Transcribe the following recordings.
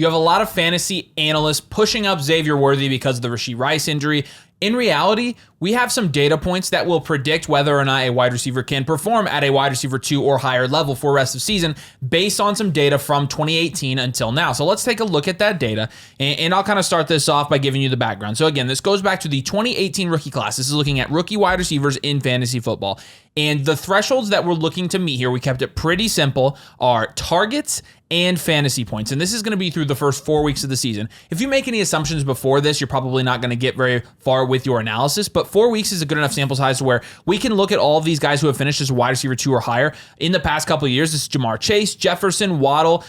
You have a lot of fantasy analysts pushing up Xavier Worthy because of the Rashee Rice injury. In reality, we have some data points that will predict whether or not a wide receiver can perform at a wide receiver 2 or higher level for the rest of the season based on some data from 2018 until now. So let's take a look at that data, and I'll kind of start this off by giving you the background. So again, this goes back to the 2018 rookie class. This is looking at rookie wide receivers in fantasy football. And the thresholds that we're looking to meet here, we kept it pretty simple, are targets and fantasy points. And this is going to be through the first 4 weeks of the season. If you make any assumptions before this, you're probably not going to get very far with your analysis, but 4 weeks is a good enough sample size to where we can look at all of these guys who have finished as wide receiver 2 or higher in the past couple of years. This is Jamar Chase, Jefferson, Waddle,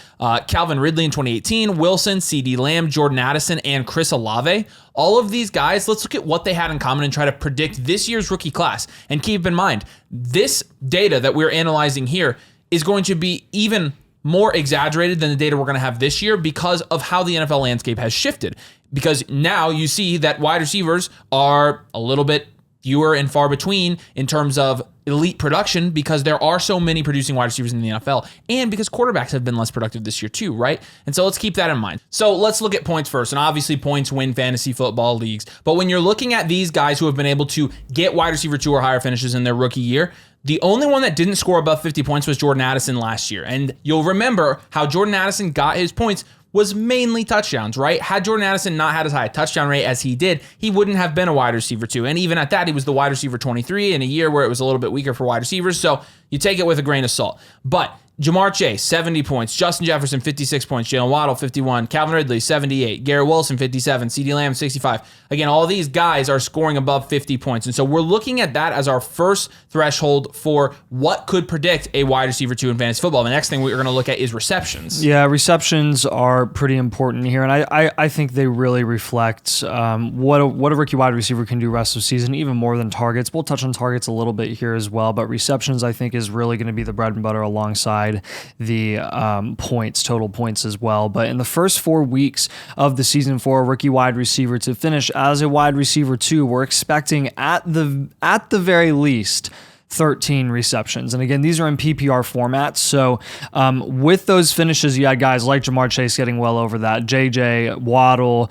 Calvin Ridley in 2018, Wilson, CeeDee Lamb, Jordan Addison, and Chris Olave. All of these guys, let's look at what they had in common and try to predict this year's rookie class. And keep in mind, this data that we're analyzing here is going to be even more exaggerated than the data we're going to have this year because of how the NFL landscape has shifted. Because now you see that wide receivers are a little bit fewer and far between in terms of elite production because there are so many producing wide receivers in the NFL and because quarterbacks have been less productive this year too, right? And so let's keep that in mind. So let's look at points first. And obviously points win fantasy football leagues. But when you're looking at these guys who have been able to get wide receiver 2 or higher finishes in their rookie year, the only one that didn't score above 50 points was Jordan Addison last year. And you'll remember how Jordan Addison got his points was mainly touchdowns, right? Had Jordan Addison not had as high a touchdown rate as he did, he wouldn't have been a wide receiver 2. And even at that, he was the wide receiver 23 in a year where it was a little bit weaker for wide receivers. So you take it with a grain of salt. But Jamar Chase, 70 points. Justin Jefferson, 56 points. Jalen Waddle, 51. Calvin Ridley, 78. Garrett Wilson, 57. CeeDee Lamb, 65. Again, all these guys are scoring above 50 points. And so we're looking at that as our first threshold for what could predict a wide receiver 2 in fantasy football. The next thing we're going to look at is receptions. Yeah, receptions are pretty important here. And I think they really reflect what a rookie wide receiver can do rest of the season, even more than targets. We'll touch on targets a little bit here as well. But receptions, I think, is really going to be the bread and butter alongside the points, total points as well. But in the first 4 weeks of the season for a rookie wide receiver to finish as a wide receiver 2, we're expecting at the very least 13 receptions. And again, these are in PPR formats. So with those finishes, you had guys like Jamar Chase getting well over that, JJ, Waddle,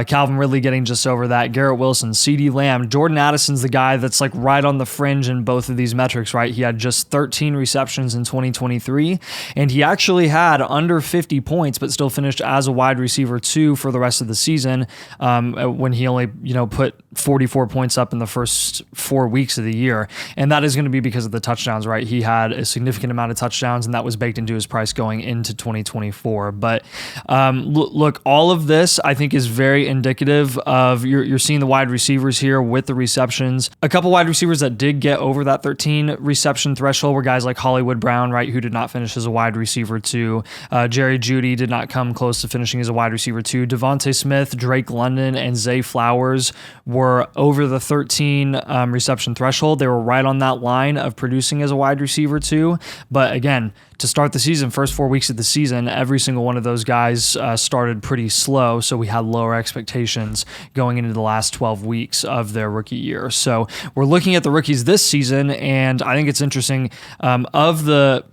Calvin Ridley getting just over that, Garrett Wilson, CeeDee Lamb. Jordan Addison's the guy that's like right on the fringe in both of these metrics, right? He had just 13 receptions in 2023, and he actually had under 50 points, but still finished as a wide receiver 2 for the rest of the season when he only, put 44 points up in the first 4 weeks of the year. And that is going to be because of the touchdowns, right? He had a significant amount of touchdowns, and that was baked into his price going into 2024. But look, all of this I think is very indicative of you're seeing the wide receivers here with the receptions. A couple wide receivers that did get over that 13 reception threshold were guys like Hollywood Brown, right, who did not finish as a wide receiver 2. Jerry Jeudy did not come close to finishing as a wide receiver 2. Devontae Smith, Drake London, and Zay Flowers were over the 13 reception threshold. They were right on that line of producing as a wide receiver 2. But again, to start the season, first 4 weeks of the season, every single one of those guys started pretty slow. So we had lower expectations going into the last 12 weeks of their rookie year. So we're looking at the rookies this season, and I think it's interesting. Of the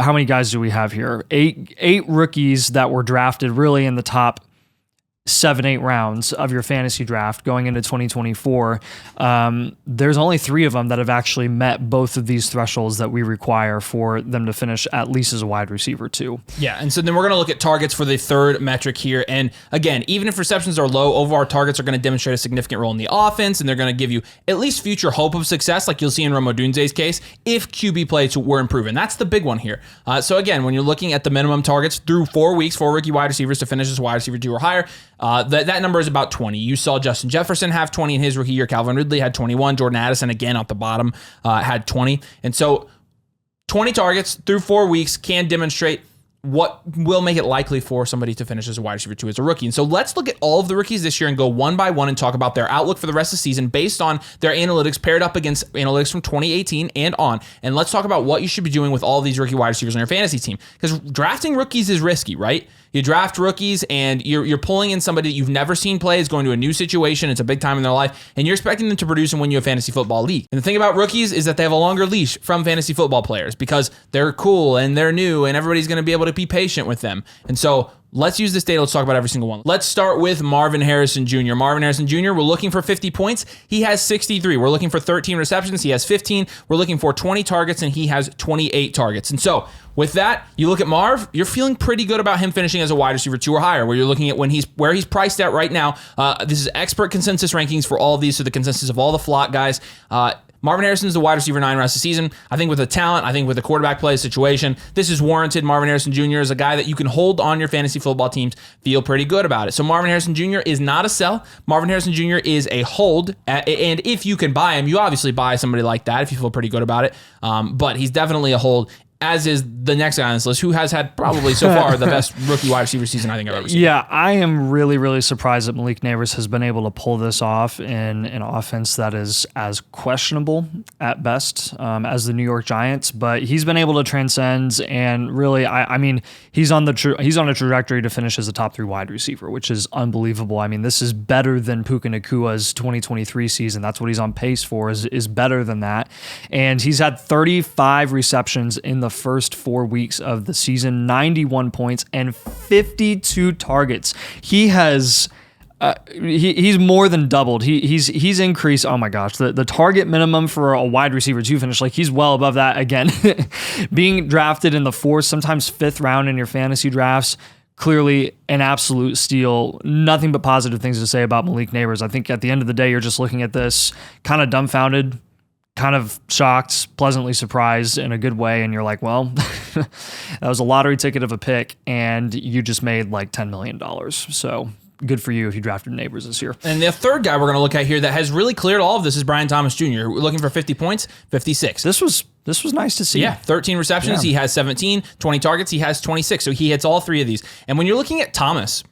how many guys do we have here? Eight rookies that were drafted really in the top 7-8 rounds of your fantasy draft going into 2024, there's only 3 of them that have actually met both of these thresholds that we require for them to finish at least as a wide receiver 2. Yeah, and so then we're going to look at targets for the third metric here. And again, even if receptions are low, overall targets are going to demonstrate a significant role in the offense, and they're going to give you at least future hope of success, like you'll see in Rome Odunze's case, if QB play were improving. That's the big one here. So again, when you're looking at the minimum targets through 4 weeks for rookie wide receivers to finish as wide receiver 2 or higher, that number is about 20. You saw Justin Jefferson have 20 in his rookie year. Calvin Ridley had 21. Jordan Addison, again, at the bottom, had 20. And so 20 targets through 4 weeks can demonstrate what will make it likely for somebody to finish as a wide receiver 2 as a rookie. And so let's look at all of the rookies this year and go one by one and talk about their outlook for the rest of the season based on their analytics paired up against analytics from 2018 and on. And let's talk about what you should be doing with all these rookie wide receivers on your fantasy team. Because drafting rookies is risky, right? You draft rookies and you're pulling in somebody that you've never seen play, is going to a new situation. It's a big time in their life, and you're expecting them to produce and win you a fantasy football league. And the thing about rookies is that they have a longer leash from fantasy football players because they're cool and they're new and everybody's going to be able to be patient with them. And so let's use this data. Let's talk about every single one. Let's start with Marvin Harrison Jr. Marvin Harrison Jr., we're looking for 50 points. He has 63. We're looking for 13 receptions. He has 15. We're looking for 20 targets, and he has 28 targets. And so with that, you look at Marv, you're feeling pretty good about him finishing as a wide receiver 2 or higher, where you're looking at where he's priced at right now. This is expert consensus rankings for all of these, so the consensus of all the flock guys. Marvin Harrison is the wide receiver 9 rest of the season. I think with the talent, I think with the quarterback play situation, this is warranted. Marvin Harrison Jr. is a guy that you can hold on your fantasy football teams, feel pretty good about it. So Marvin Harrison Jr. is not a sell. Marvin Harrison Jr. is a hold. And if you can buy him, you obviously buy somebody like that if you feel pretty good about it. But he's definitely a hold, as is the next guy on this list, who has had probably so far the best rookie wide receiver season I think I've ever seen. Yeah, I am really, really surprised that Malik Nabers has been able to pull this off in an offense that is as questionable at best as the New York Giants. But he's been able to transcend, and really, I mean, he's on a trajectory to finish as a top 3 wide receiver, which is unbelievable. I mean, this is better than Puka Nakua's 2023 season. That's what he's on pace for. Is better than that, and he's had 35 receptions in the first 4 weeks of the season, 91 points and 52 targets. He has he's more than doubled. He's increased. Oh my gosh, the target minimum for a wide receiver to finish, like, he's well above that again. Being drafted in the 4th, sometimes 5th round in your fantasy drafts. Clearly an absolute steal. Nothing but positive things to say about Malik Nabers. I think at the end of the day, you're just looking at this kind of dumbfounded, kind of shocked, pleasantly surprised in a good way, and you're like, well, that was a lottery ticket of a pick, and you just made like $10 million. So good for you if you drafted Nabers this year. And the third guy we're going to look at here that has really cleared all of this is Brian Thomas Jr. We're looking for 50 points, 56. This was nice to see. Yeah, 13 receptions. Yeah. He has 17, 20 targets. He has 26. So he hits all 3 of these. And when you're looking at Thomas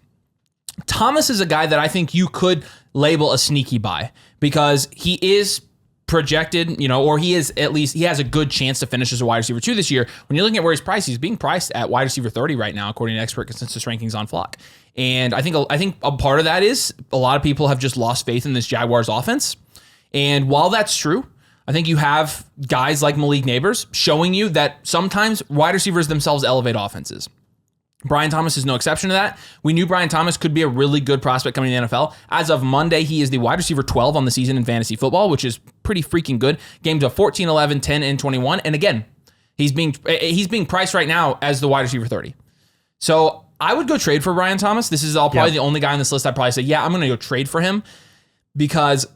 is a guy that I think you could label a sneaky buy, because he is projected, or he has a good chance to finish as a wide receiver 2 this year. When you're looking at where he's priced, he's being priced at wide receiver 30 right now, according to expert consensus rankings on Flock. And I think a part of that is a lot of people have just lost faith in this Jaguars offense. And while that's true, I think you have guys like Malik Nabers showing you that sometimes wide receivers themselves elevate offenses. Brian Thomas is no exception to that. We knew Brian Thomas could be a really good prospect coming to the NFL. As of Monday, he is the wide receiver 12 on the season in fantasy football, which is pretty freaking good. Games of 14, 11, 10, and 21. And again, he's being priced right now as the wide receiver 30. So I would go trade for Brian Thomas. This is probably the only guy on this list I'd probably say, yeah, I'm going to go trade for him, because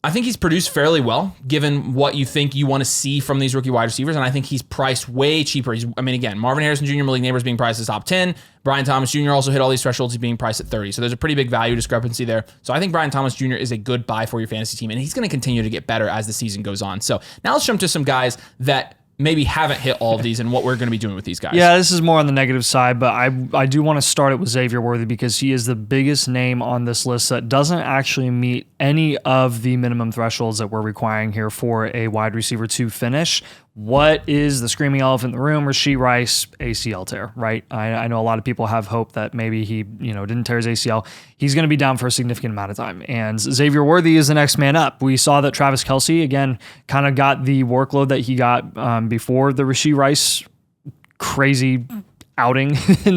I think he's produced fairly well, given what you think you want to see from these rookie wide receivers, and I think he's priced way cheaper. Again, Marvin Harrison Jr., Malik Nabers being priced as top 10. Brian Thomas Jr. also hit all these thresholds. He's being priced at 30. So there's a pretty big value discrepancy there. So I think Brian Thomas Jr. is a good buy for your fantasy team, and he's going to continue to get better as the season goes on. So now let's jump to some guys that maybe haven't hit all of these and what we're going to be doing with these guys. Yeah, this is more on the negative side, but I do want to start it with Xavier Worthy, because he is the biggest name on this list that doesn't actually meet any of the minimum thresholds that we're requiring here for a wide receiver to finish. What is the screaming elephant in the room? Rashee Rice ACL tear, right? I know a lot of people have hope that maybe he didn't tear his ACL. He's going to be down for a significant amount of time. And Xavier Worthy is the next man up. We saw that Travis Kelce, again, kind of got the workload that he got before the Rashee Rice crazy outing in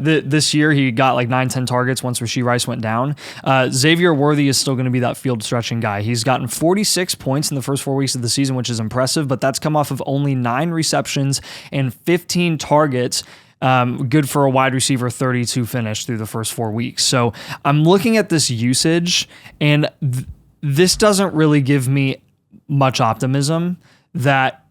this year. He got like 9-10 targets once Rashee Rice went down. Xavier Worthy is still going to be that field stretching guy. He's gotten 46 points in the first 4 weeks of the season, which is impressive, but that's come off of only 9 receptions and 15 targets. Good for a wide receiver 32 finish through the first 4 weeks. So I'm looking at this usage, and this doesn't really give me much optimism that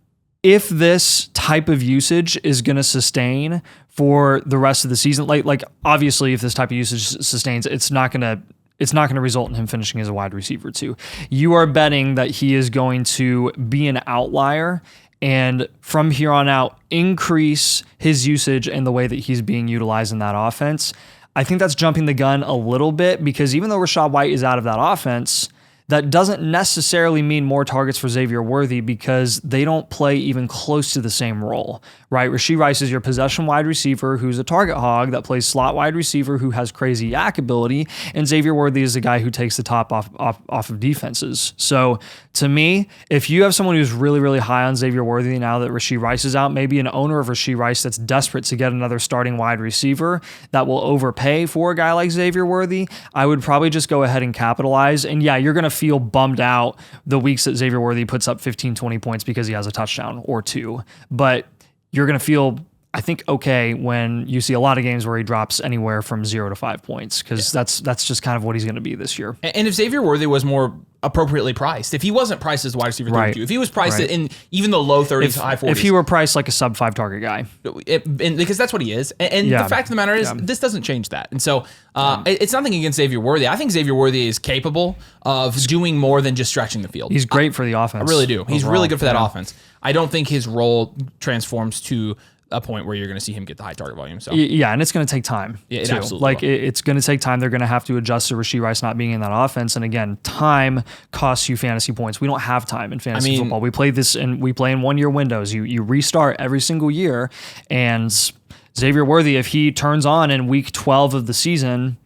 if this type of usage is going to sustain for the rest of the season, like obviously if this type of usage sustains, it's not going to result in him finishing as a wide receiver 2. You are betting that he is going to be an outlier, and from here on out, increase his usage and the way that he's being utilized in that offense. I think that's jumping the gun a little bit, because even though Rachaad White is out of that offense, That doesn't necessarily mean more targets for Xavier Worthy because they don't play even close to the same role, right? Rashee Rice is your possession wide receiver who's a target hog that plays slot wide receiver who has crazy yak ability, and Xavier Worthy is the guy who takes the top off of defenses. So to me, if you have someone who's really, really high on Xavier Worthy now that Rashee Rice is out, maybe an owner of Rashee Rice that's desperate to get another starting wide receiver that will overpay for a guy like Xavier Worthy, I would probably just go ahead and capitalize. And yeah, you're going to feel bummed out the weeks that Xavier Worthy puts up 15, 20 points because he has a touchdown or two. But you're going to feel, I think, okay when you see a lot of games where he drops anywhere from 0 to 5 points because that's just kind of what he's going to be this year. And if Xavier Worthy was more appropriately priced, if he wasn't priced as wide receiver 32, if he was priced in even the low 30s, high 40s. If he were priced like a sub 5 target guy. Because that's what he is. And the fact of the matter is, this doesn't change that. And so it's nothing against Xavier Worthy. I think Xavier Worthy is capable of doing more than just stretching the field. He's great for the offense. I really do. He's really good for that offense. I don't think his role transforms to a point where you're going to see him get the high target volume. So yeah, and it's going to take time. Yeah, it too. absolutely will. It's going to take time. They're going to have to adjust to Rashee Rice not being in that offense. And again, time costs you fantasy points. We don't have time in fantasy football. We play this and we play in 1 year windows. You restart every single year. And Xavier Worthy, if he turns on in week 12 of the season,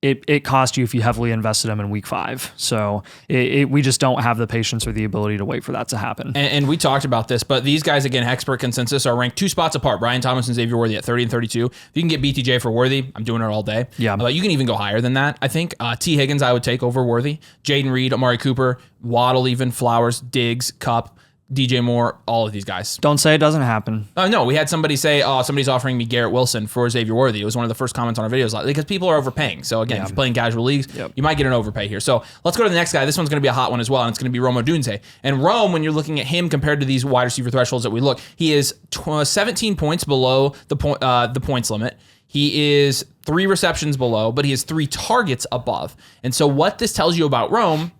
it costs you if you heavily invested him in week 5. So we just don't have the patience or the ability to wait for that to happen. And we talked about this, but these guys, again, expert consensus, are ranked 2 spots apart. Brian Thomas and Xavier Worthy at 30 and 32. If you can get BTJ for Worthy, I'm doing it all day. Yeah. But you can even go higher than that, I think. T. Higgins, I would take over Worthy. Jaden Reed, Amari Cooper, Waddle even, Flowers, Diggs, Kupp, DJ Moore, all of these guys. Don't say it doesn't happen. No, we had somebody say, somebody's offering me Garrett Wilson for Xavier Worthy. It was one of the first comments on our videos because people are overpaying. So again, if you're playing casual leagues, you might get an overpay here. So let's go to the next guy. This one's going to be a hot one as well, and it's going to be Rome Odunze. And Rome, when you're looking at him compared to these wide receiver thresholds that we look, he is 17 points below the points limit. He is 3 receptions below, but he is 3 targets above. And so what this tells you about Rome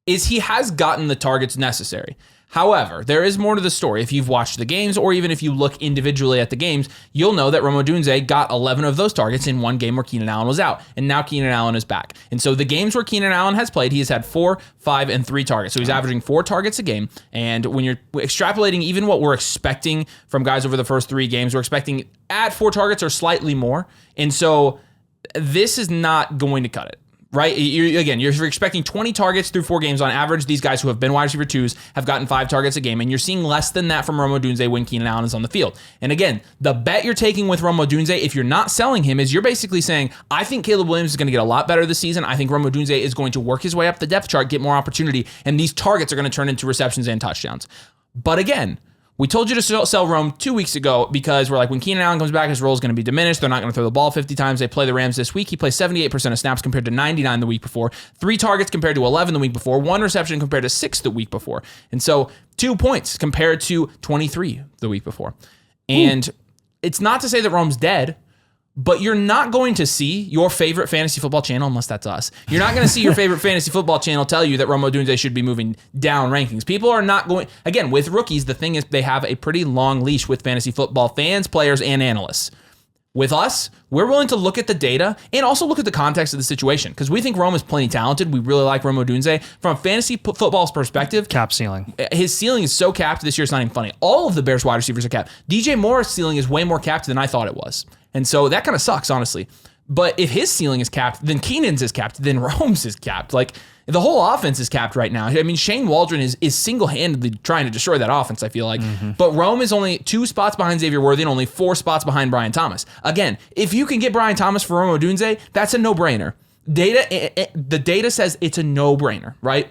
is he has gotten the targets necessary. However, there is more to the story. If you've watched the games, or even if you look individually at the games, you'll know that Rome Odunze got 11 of those targets in one game where Keenan Allen was out, and now Keenan Allen is back. And so the games where Keenan Allen has played, he has had 4, 5, and 3 targets. So he's averaging 4 targets a game. And when you're extrapolating even what we're expecting from guys over the first 3 games, we're expecting at 4 targets or slightly more. And so this is not going to cut it. Right? You're expecting 20 targets through 4 games on average. These guys who have been wide receiver 2s have gotten 5 targets a game, and you're seeing less than that from Rome Odunze when Keenan Allen is on the field. And again, the bet you're taking with Rome Odunze, if you're not selling him, is you're basically saying, I think Caleb Williams is going to get a lot better this season. I think Rome Odunze is going to work his way up the depth chart, get more opportunity, and these targets are going to turn into receptions and touchdowns. But again, we told you to sell Rome 2 weeks ago because we're like, when Keenan Allen comes back, his role is going to be diminished. They're not going to throw the ball 50 times. They play the Rams this week. He plays 78% of snaps compared to 99 the week before. 3 targets compared to 11 the week before. 1 reception compared to 6 the week before. And so 2 points compared to 23 the week before. And it's not to say that Rome's dead, but you're not going to see your favorite fantasy football channel, unless that's us. You're not going to see your favorite fantasy football channel tell you that Rome Odunze should be moving down rankings. People are not going, again, with rookies, the thing is they have a pretty long leash with fantasy football fans, players, and analysts. With us, we're willing to look at the data and also look at the context of the situation because we think Rome is plenty talented. We really like Rome Odunze. From a fantasy football's perspective, cap ceiling. His ceiling is so capped this year, it's not even funny. All of the Bears wide receivers are capped. DJ Moore's ceiling is way more capped than I thought it was. And so that kind of sucks, honestly. But if his ceiling is capped, then Keenan's is capped, then Rome's is capped. Like, the whole offense is capped right now. I mean, Shane Waldron is single-handedly trying to destroy that offense, I feel like. But Rome is only 2 spots behind Xavier Worthy and only 4 spots behind Brian Thomas. Again, if you can get Brian Thomas for Rome Odunze, that's a no-brainer. The data says it's a no-brainer, right?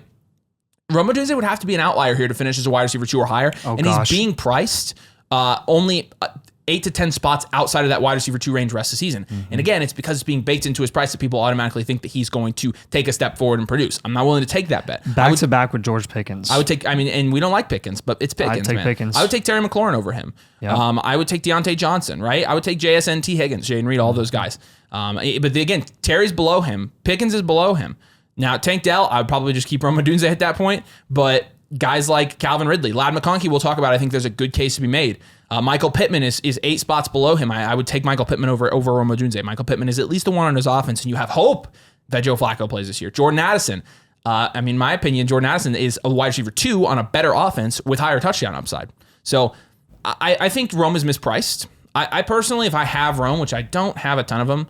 Rome Odunze would have to be an outlier here to finish as a wide receiver 2 or higher. He's being priced only 8 to 10 spots outside of that wide receiver 2 range rest of the season. And again, it's because it's being baked into his price that people automatically think that he's going to take a step forward and produce. I'm not willing to take that bet. Back to back with George Pickens. I would take, and we don't like Pickens, but it's Pickens. I'd take Pickens. I would take Terry McLaurin over him. Yep. I would take Deontay Johnson, right? I would take JSN, T. Higgins, Jaden Reed, all those guys. But again, Terry's below him. Pickens is below him. Now, Tank Dell, I would probably just keep Rome Odunze at that point, but guys like Calvin Ridley, Ladd McConkey, we'll talk about. I think there's a good case to be made. Michael Pittman is 8 spots below him. I would take Michael Pittman over Rome Odunze. Michael Pittman is at least the one on his offense, and you have hope that Joe Flacco plays this year. Jordan Addison, I mean, in my opinion, Jordan Addison is a wide receiver 2 on a better offense with higher touchdown upside. So I think Rome is mispriced. I personally, if I have Rome, which I don't have a ton of them,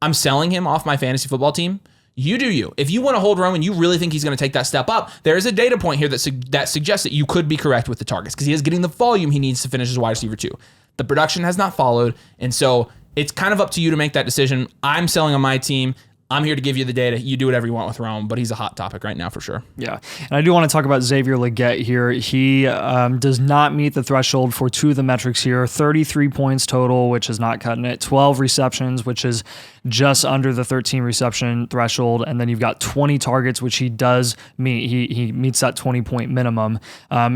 I'm selling him off my fantasy football team. You do you. If you want to hold Rome and you really think he's going to take that step up, there is a data point here that suggests that you could be correct with the targets because he is getting the volume he needs to finish as wide receiver 2. The production has not followed, and so it's kind of up to you to make that decision. I'm selling on my team. I'm here to give you the data. You do whatever you want with Rome, but he's a hot topic right now for sure. Yeah. And I do want to talk about Xavier Legette here. He does not meet the threshold for 2 of the metrics here. 33 points total, which is not cutting it. 12 receptions, which is just under the 13 reception threshold. And then you've got 20 targets, which he does meet. He meets that 20-point minimum.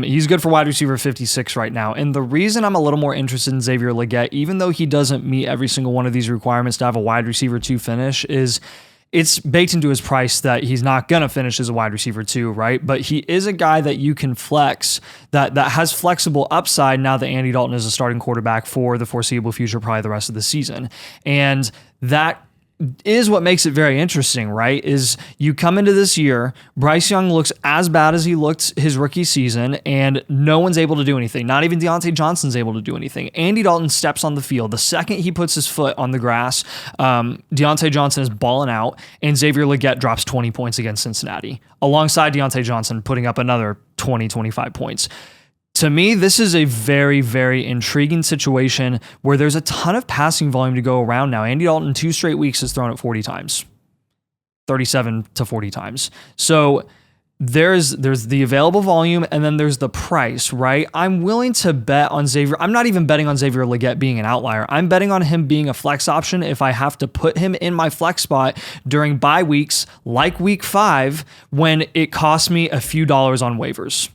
He's good for wide receiver 56 right now. And the reason I'm a little more interested in Xavier Legette, even though he doesn't meet every single one of these requirements to have a wide receiver 2 finish, is it's baked into his price that he's not going to finish as a wide receiver 2, right? But he is a guy that you can flex, that has flexible upside now that Andy Dalton is a starting quarterback for the foreseeable future, probably the rest of the season. And that is what makes it very interesting, right? Is you come into this year, Bryce Young looks as bad as he looked his rookie season, and no one's able to do anything. Not even Deontay Johnson's able to do anything. Andy Dalton steps on the field. The second he puts his foot on the grass, Deontay Johnson is balling out, and Xavier Legette drops 20 points against Cincinnati, alongside Deontay Johnson putting up another 20, 25 points. To me, this is a very, very intriguing situation where there's a ton of passing volume to go around now. Andy Dalton, 2 straight weeks, has thrown it 40 times, 37 to 40 times. So there's the available volume, and then there's the price, right? I'm willing to bet on Xavier. I'm not even betting on Xavier Legette being an outlier. I'm betting on him being a flex option if I have to put him in my flex spot during bye weeks like week 5 when it costs me a few dollars on waivers.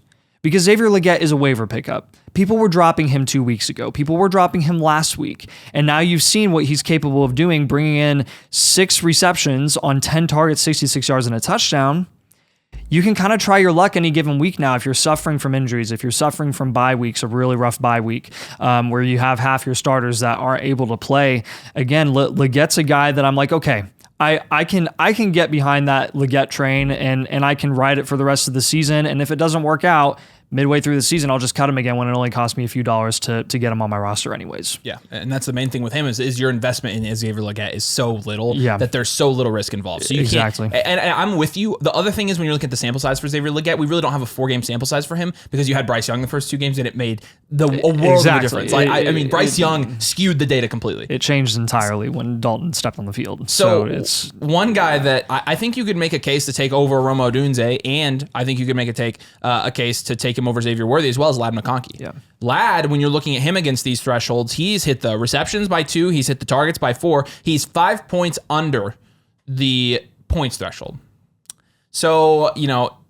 Because Xavier Legette is a waiver pickup. People were dropping him 2 weeks ago. People were dropping him last week. And now you've seen what he's capable of doing, bringing in 6 receptions on 10 targets, 66 yards, and a touchdown. You can kind of try your luck any given week now if you're suffering from injuries, if you're suffering from bye weeks, a really rough bye week, where you have half your starters that aren't able to play. Again, Legette's a guy that I'm like, okay, I can get behind that Legette train and I can ride it for the rest of the season. And if it doesn't work out midway through the season, I'll just cut him again when it only costs me a few dollars to get him on my roster anyways. Yeah, and that's the main thing with him is your investment in Xavier Legette is so little that there's so little risk involved. So you exactly. And I'm with you. The other thing is when you're looking at the sample size for Xavier Legette, we really don't have a 4-game sample size for him because you had Bryce Young the first 2 games and it made a world of a difference. Like, I mean, Bryce Young skewed the data completely. It changed entirely when Dalton stepped on the field. So it's one guy that I think you could make a case to take over Rome Odunze, and I think you could make a case to take him over Xavier Worthy as well as Lad McConkey. Yeah. Lad, when you're looking at him against these thresholds, he's hit the receptions by 2, he's hit the targets by 4, he's 5 points under the points threshold. So,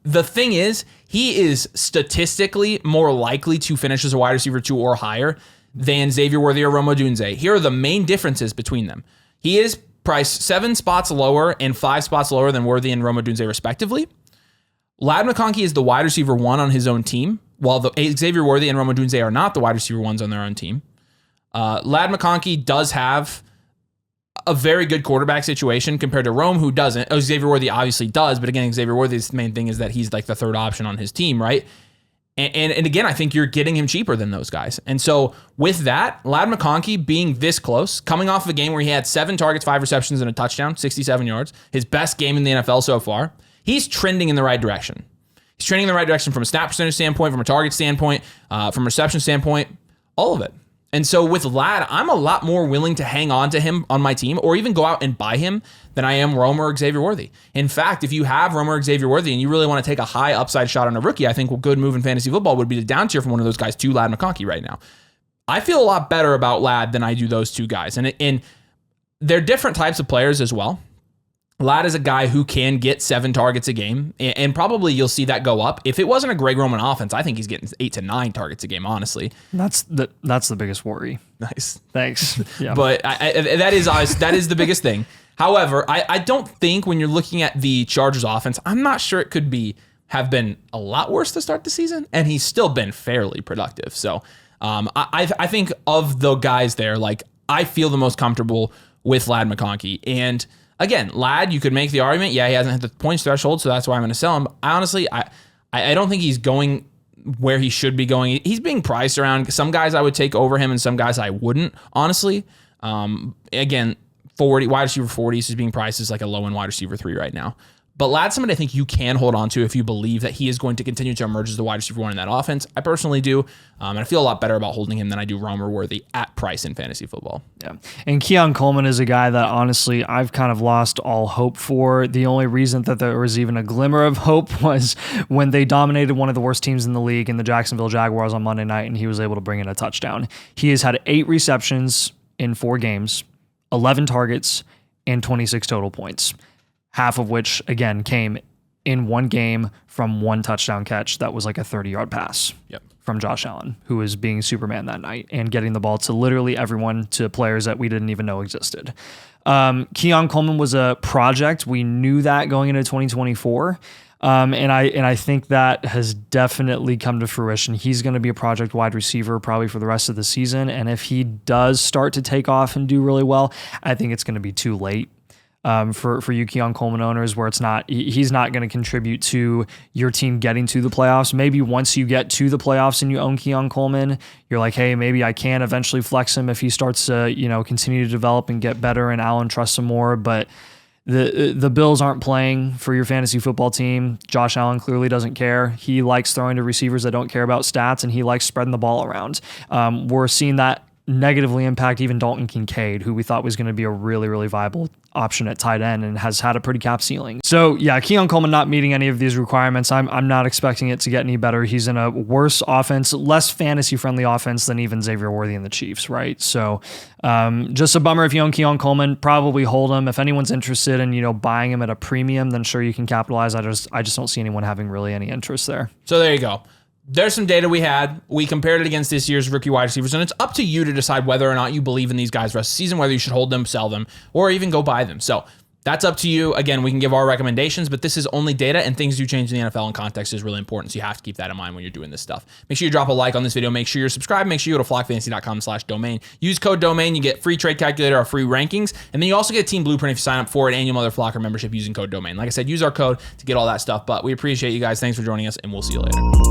the thing is, he is statistically more likely to finish as a wide receiver 2 or higher than Xavier Worthy or Rome Odunze. Here are the main differences between them. He is priced 7 spots lower and 5 spots lower than Worthy and Rome Odunze respectively. Lad McConkey is the wide receiver 1 on his own team, while Xavier Worthy and Rome Odunze are not the wide receiver 1s on their own team. Lad McConkey does have a very good quarterback situation compared to Rome, who doesn't. Xavier Worthy obviously does, but again, Xavier Worthy's main thing is that he's like the 3rd option on his team, right? And again, I think you're getting him cheaper than those guys. And so with that, Lad McConkey being this close, coming off of a game where he had 7 targets, 5 receptions, and a touchdown, 67 yards, his best game in the NFL so far, he's trending in the right direction. He's trending in the right direction from a snap percentage standpoint, from a target standpoint, from a reception standpoint, all of it. And so with Lad, I'm a lot more willing to hang on to him on my team or even go out and buy him than I am Rome or Xavier Worthy. In fact, if you have Rome or Xavier Worthy and you really want to take a high upside shot on a rookie, I think a good move in fantasy football would be to down tier from one of those guys to Lad McConkey right now. I feel a lot better about Lad than I do those 2 guys. And they're different types of players as well. Lad is a guy who can get 7 targets a game, and probably you'll see that go up. If it wasn't a Greg Roman offense, I think he's getting 8 to 9 targets a game, honestly. That's the biggest worry. Nice. Thanks. Yeah. But that is the biggest thing. However, I don't think when you're looking at the Chargers offense, I'm not sure it could have been a lot worse to start the season, and he's still been fairly productive. So I think of the guys there, like I feel the most comfortable with Lad McConkey. And again, Ladd, you could make the argument, yeah, he hasn't hit the points threshold, so that's why I'm going to sell him. I don't think he's going where he should be going. He's being priced around. Some guys I would take over him, and some guys I wouldn't, honestly. Again, wide receiver 40s is being priced as like a low-end wide receiver 3 right now. But Ladd's somebody I think you can hold on to if you believe that he is going to continue to emerge as the wide receiver 1 in that offense. I personally do. And I feel a lot better about holding him than I do Romer Worthy at price in fantasy football. Yeah. And Keon Coleman is a guy that honestly I've kind of lost all hope for. The only reason that there was even a glimmer of hope was when they dominated one of the worst teams in the league in the Jacksonville Jaguars on Monday night, and he was able to bring in a touchdown. He has had 8 receptions in 4 games, 11 targets, and 26 total points. Half of which, again, came in one game from one touchdown catch that was like a 30-yard pass from Josh Allen, who was being Superman that night and getting the ball to literally everyone, to players that we didn't even know existed. Keon Coleman was a project. We knew that going into 2024. And I think that has definitely come to fruition. He's going to be a project wide receiver probably for the rest of the season. And if he does start to take off and do really well, I think it's going to be too late. For you Keon Coleman owners, where he's not going to contribute to your team getting to the playoffs. Maybe once you get to the playoffs and you own Keon Coleman, you're like, hey, maybe I can eventually flex him if he starts to, continue to develop and get better and Allen trusts him more. But the Bills aren't playing for your fantasy football team. Josh Allen clearly doesn't care. He likes throwing to receivers that don't care about stats, and he likes spreading the ball around. We're seeing that negatively impact even Dalton Kincaid, who we thought was going to be a really, really viable option at tight end and has had a pretty cap ceiling. So yeah, Keon Coleman not meeting any of these requirements. I'm not expecting it to get any better. He's in a worse offense, less fantasy friendly offense than even Xavier Worthy and the Chiefs, right? So just a bummer if you own Keon Coleman. Probably hold him. If anyone's interested in buying him at a premium, then sure, you can capitalize. I just don't see anyone having really any interest there. So there you go. There's some data we had. We compared it against this year's rookie wide receivers, and it's up to you to decide whether or not you believe in these guys the rest of the season, whether you should hold them, sell them, or even go buy them. So that's up to you. Again, we can give our recommendations, but this is only data, and things do change in the NFL, and context is really important, so you have to keep that in mind when you're doing this stuff. Make sure you drop a like on this video. Make sure you're subscribed. Make sure you go to flockfantasy.com/domain. Use code domain. You get free trade calculator or free rankings, and then you also get Team Blueprint if you sign up for an annual Mother Flocker membership using code domain. Like I said, use our code to get all that stuff, but we appreciate you guys. Thanks for joining us, and we'll see you later.